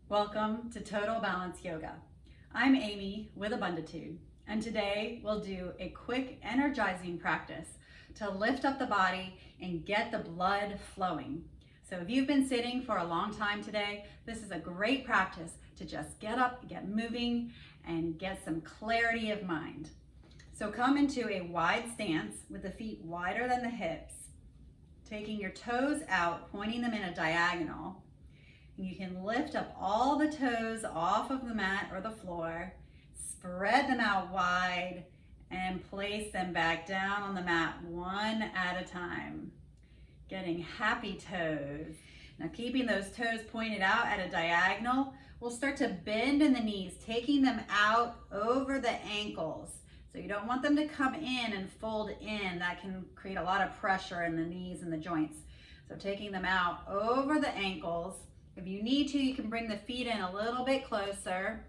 Welcome to Total Balance Yoga. I'm Amy with Abunditude, and today we'll do a quick energizing practice to lift up the body and get the blood flowing. So if you've been sitting for a long time today, this is a great practice to just get up, get moving, and get some clarity of mind. So come into a wide stance with the feet wider than the hips, taking your toes out, pointing them in a diagonal. You can lift up all the toes off of the mat or the floor, spread them out wide, and place them back down on the mat one at a time. Getting happy toes. Now keeping those toes pointed out at a diagonal, we'll start to bend in the knees, taking them out over the ankles. So you don't want them to come in and fold in. That can create a lot of pressure in the knees and the joints. So taking them out over the ankles. If you need to, you can bring the feet in a little bit closer.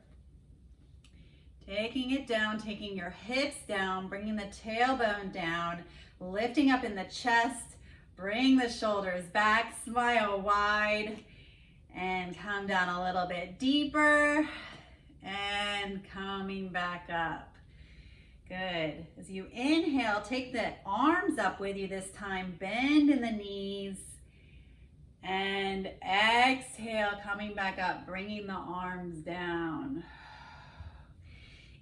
Taking it down, taking your hips down, bringing the tailbone down, lifting up in the chest, bring the shoulders back, smile wide, and come down a little bit deeper, and coming back up. Good. As you inhale, take the arms up with you this time, bend in the knees, and exhale, coming back up, bringing the arms down.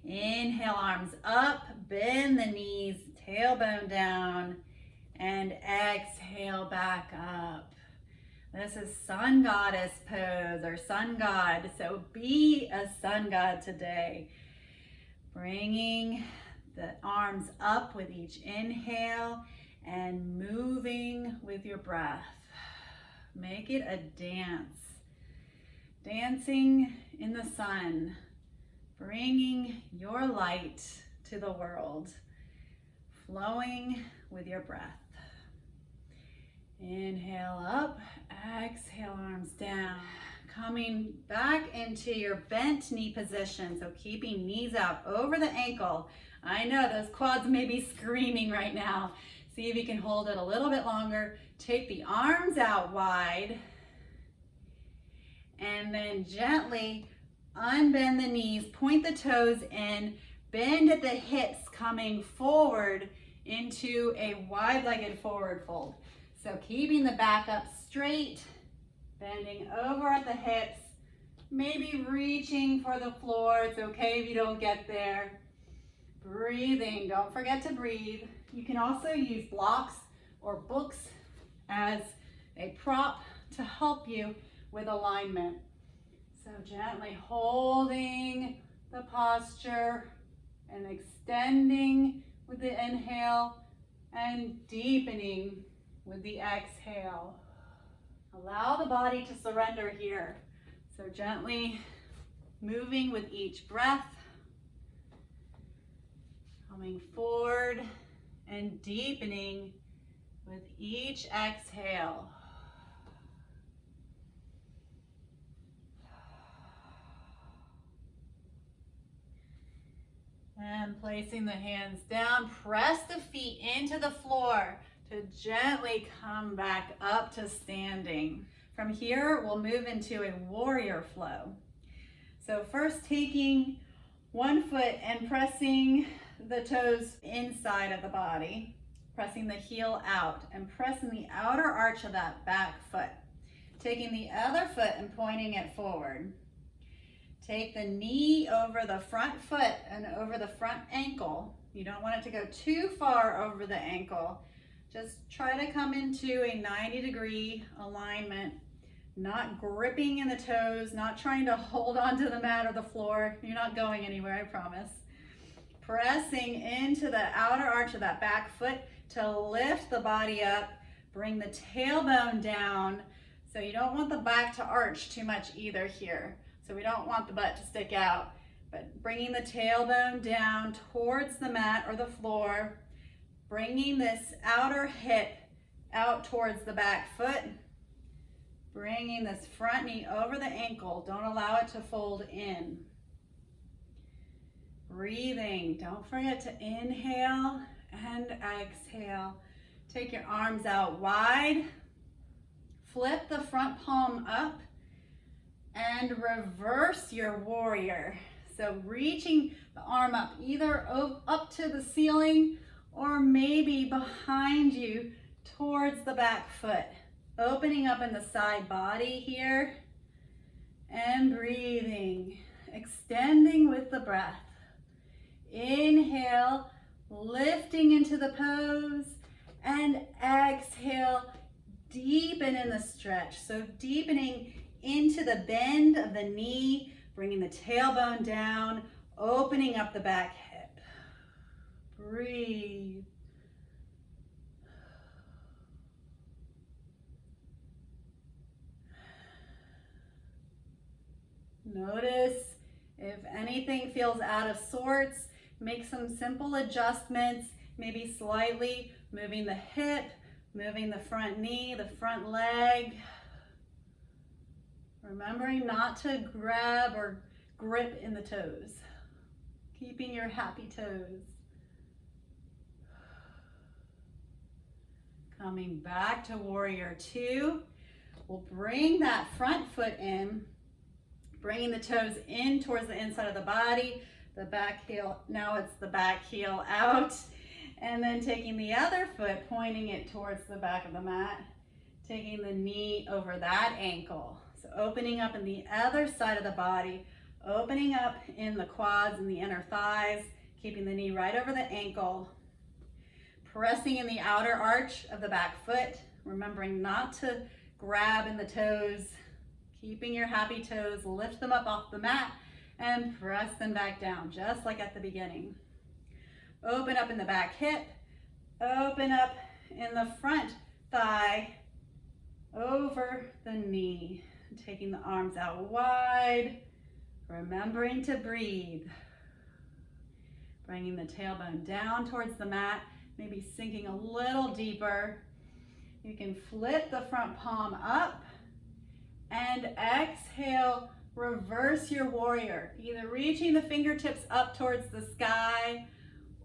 Inhale, arms up, bend the knees, tailbone down, and exhale back up. This is Sun Goddess pose or Sun God, so be a Sun God today. Bringing the arms up with each inhale and moving with your breath. Make it a dance. Dancing in the sun, bringing your light to the world, flowing with your breath. Inhale up, exhale, arms down. Coming back into your bent knee position, so keeping knees out over the ankle. I know those quads may be screaming right now. See if you can hold it a little bit longer. Take the arms out wide and then gently unbend the knees, point the toes in, bend at the hips, coming forward into a wide-legged forward fold. So keeping the back up straight, bending over at the hips, maybe reaching for the floor. It's okay if you don't get there. Breathing, don't forget to breathe. You can also use blocks or books as a prop to help you with alignment. So gently holding the posture and extending with the inhale and deepening with the exhale. Allow the body to surrender here. So gently moving with each breath, coming forward and deepening with each exhale. And placing the hands down, press the feet into the floor to gently come back up to standing. From here, we'll move into a warrior flow. So first taking one foot and pressing the toes inside of the body, pressing the heel out and pressing the outer arch of that back foot. Taking the other foot and pointing it forward. Take the knee over the front foot and over the front ankle. You don't want it to go too far over the ankle. Just try to come into a 90-degree alignment, not gripping in the toes, not trying to hold onto the mat or the floor. You're not going anywhere, I promise. Pressing into the outer arch of that back foot to lift the body up, bring the tailbone down. So you don't want the back to arch too much either here. So we don't want the butt to stick out, but bringing the tailbone down towards the mat or the floor, bringing this outer hip out towards the back foot, bringing this front knee over the ankle. Don't allow it to fold in. Breathing, don't forget to inhale and exhale. Take your arms out wide, flip the front palm up, And reverse your warrior. So reaching the arm up, either up to the ceiling or maybe behind you towards the back foot. Opening up in the side body here and breathing, extending with the breath. Inhale, lifting into the pose, and exhale, deepen in the stretch. So deepening into the bend of the knee, bringing the tailbone down, opening up the back hip. Breathe. Notice if anything feels out of sorts, make some simple adjustments, maybe slightly moving the hip, moving the front knee, the front leg. Remembering not to grab or grip in the toes. Keeping your happy toes. Coming back to warrior two. We'll bring that front foot in, bringing the toes in towards the inside of the body, the back heel, now it's the back heel out, and then taking the other foot, pointing it towards the back of the mat, taking the knee over that ankle. So opening up in the other side of the body, opening up in the quads and the inner thighs, keeping the knee right over the ankle, pressing in the outer arch of the back foot, remembering not to grab in the toes, keeping your happy toes, lift them up off the mat and press them back down, just like at the beginning. Open up in the back hip, open up in the front thigh, over the knee, taking the arms out wide, remembering to breathe. Bringing the tailbone down towards the mat, maybe sinking a little deeper. You can flip the front palm up and exhale, reverse your warrior, either reaching the fingertips up towards the sky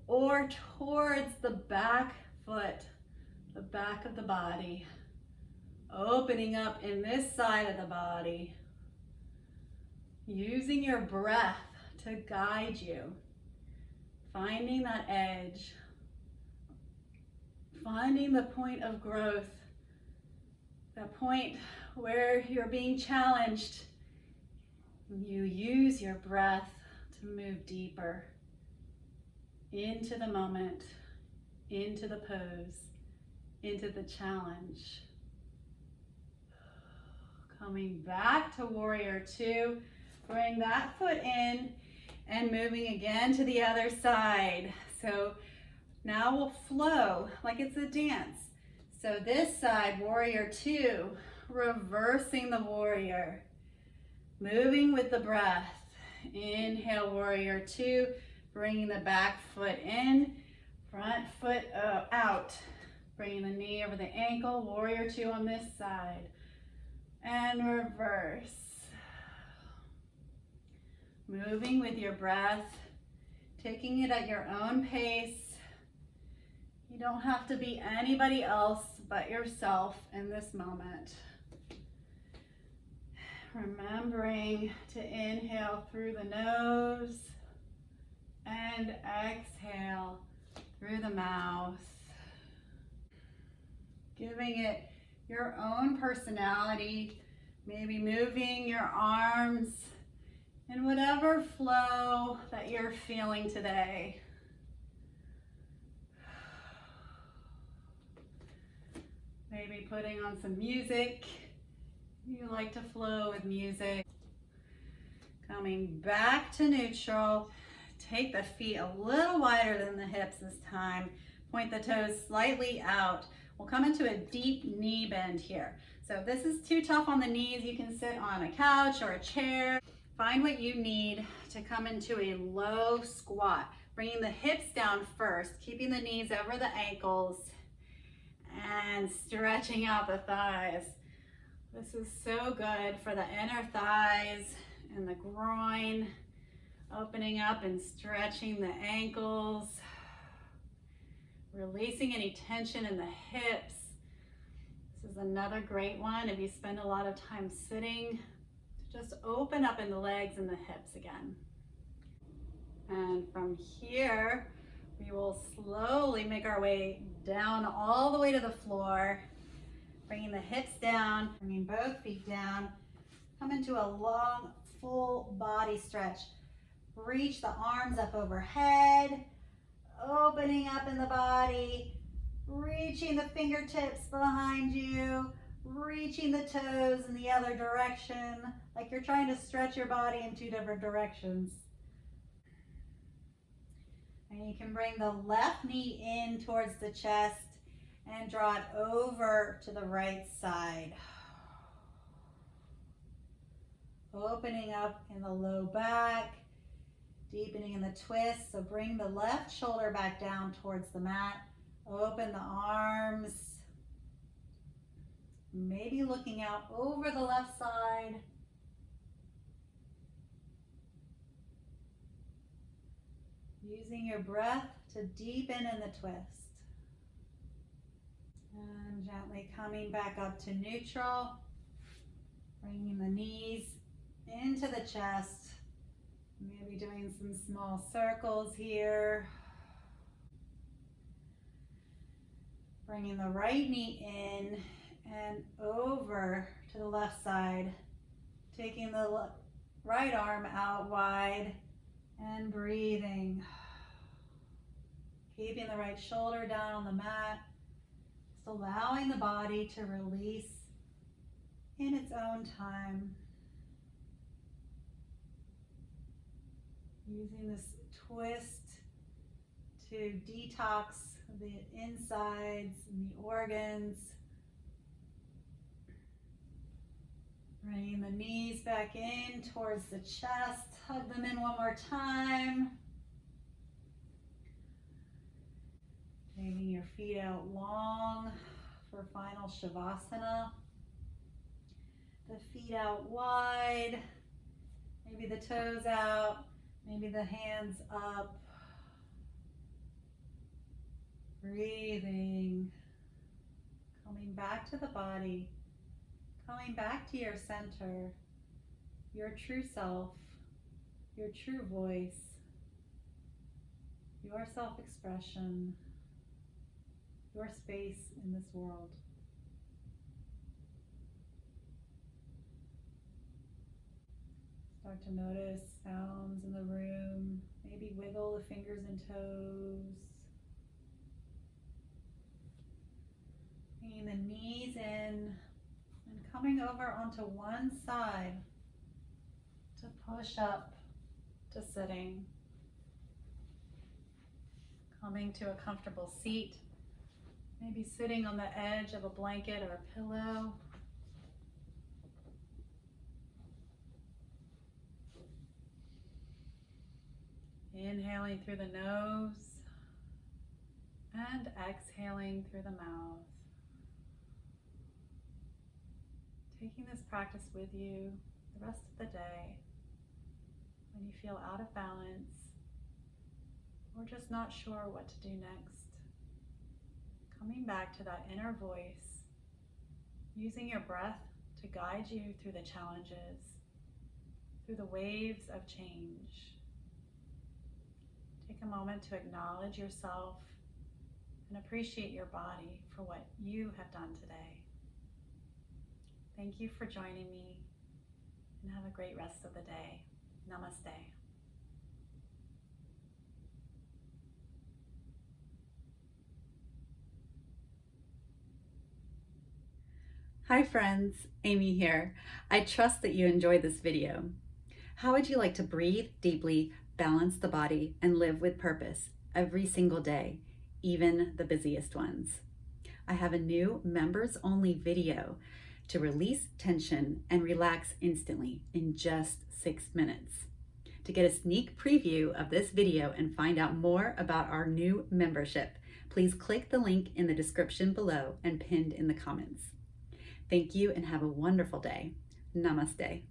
or towards the back foot, the back of the body. Opening up in this side of the body. Using your breath to guide you. Finding that edge. Finding the point of growth. That point where you're being challenged. You use your breath to move deeper into the moment, into the pose, into the challenge. Coming back to warrior two, bring that foot in and moving again to the other side. So now we'll flow like it's a dance. So this side, warrior two, reversing the warrior, moving with the breath. Inhale, warrior two, bringing the back foot in, front foot out, bringing the knee over the ankle, warrior two on this side. And reverse. Moving with your breath, taking it at your own pace. You don't have to be anybody else but yourself in this moment. Remembering to inhale through the nose and exhale through the mouth. Giving it your own personality, maybe moving your arms in whatever flow that you're feeling today. Maybe putting on some music. You like to flow with music. Coming back to neutral. Take the feet a little wider than the hips this time. Point the toes slightly out. We'll come into a deep knee bend here. So if this is too tough on the knees, you can sit on a couch or a chair. Find what you need to come into a low squat. Bringing the hips down first, keeping the knees over the ankles, and stretching out the thighs. This is so good for the inner thighs and the groin. Opening up and stretching the ankles. Releasing any tension in the hips. This is another great one if you spend a lot of time sitting, to Just open up in the legs and the hips again. And from here, we will slowly make our way down all the way to the floor, bringing the hips down, bringing both feet down. Come into a long, full body stretch. Reach the arms up overhead, opening up in the body, reaching the fingertips behind you, reaching the toes in the other direction, like you're trying to stretch your body in two different directions. And you can bring the left knee in towards the chest and draw it over to the right side. Opening up in the low back, deepening in the twist. So bring the left shoulder back down towards the mat. Open the arms. Maybe looking out over the left side. Using your breath to deepen in the twist. And gently coming back up to neutral. Bringing the knees into the chest. Maybe doing some small circles here. Bringing the right knee in and over to the left side. Taking the right arm out wide and breathing. Keeping the right shoulder down on the mat. Just allowing the body to release in its own time. Using this twist to detox the insides and the organs. Bringing the knees back in towards the chest. Hug them in one more time. Taking your feet out long for final Shavasana. The feet out wide. Maybe the toes out. Maybe the hands up. Breathing. Coming back to the body. Coming back to your center. Your true self. Your true voice. Your self-expression. Your space in this world. Start to notice sounds in the room. Maybe wiggle the fingers and toes. Bringing the knees in and coming over onto one side to push up to sitting. Coming to a comfortable seat. Maybe sitting on the edge of a blanket or a pillow. Inhaling through the nose and exhaling through the mouth. Taking this practice with you the rest of the day when you feel out of balance or just not sure what to do next. Coming back to that inner voice, using your breath to guide you through the challenges, through the waves of change. Take a moment to acknowledge yourself and appreciate your body for what you have done today. Thank you for joining me, and have a great rest of the day. Namaste. Hi friends, Amy here. I trust that you enjoyed this video. How would you like to breathe deeply, balance the body, and live with purpose every single day, even the busiest ones? I have a new members-only video to release tension and relax instantly in just 6 minutes. To get a sneak preview of this video and find out more about our new membership, please click the link in the description below and pinned in the comments. Thank you and have a wonderful day. Namaste.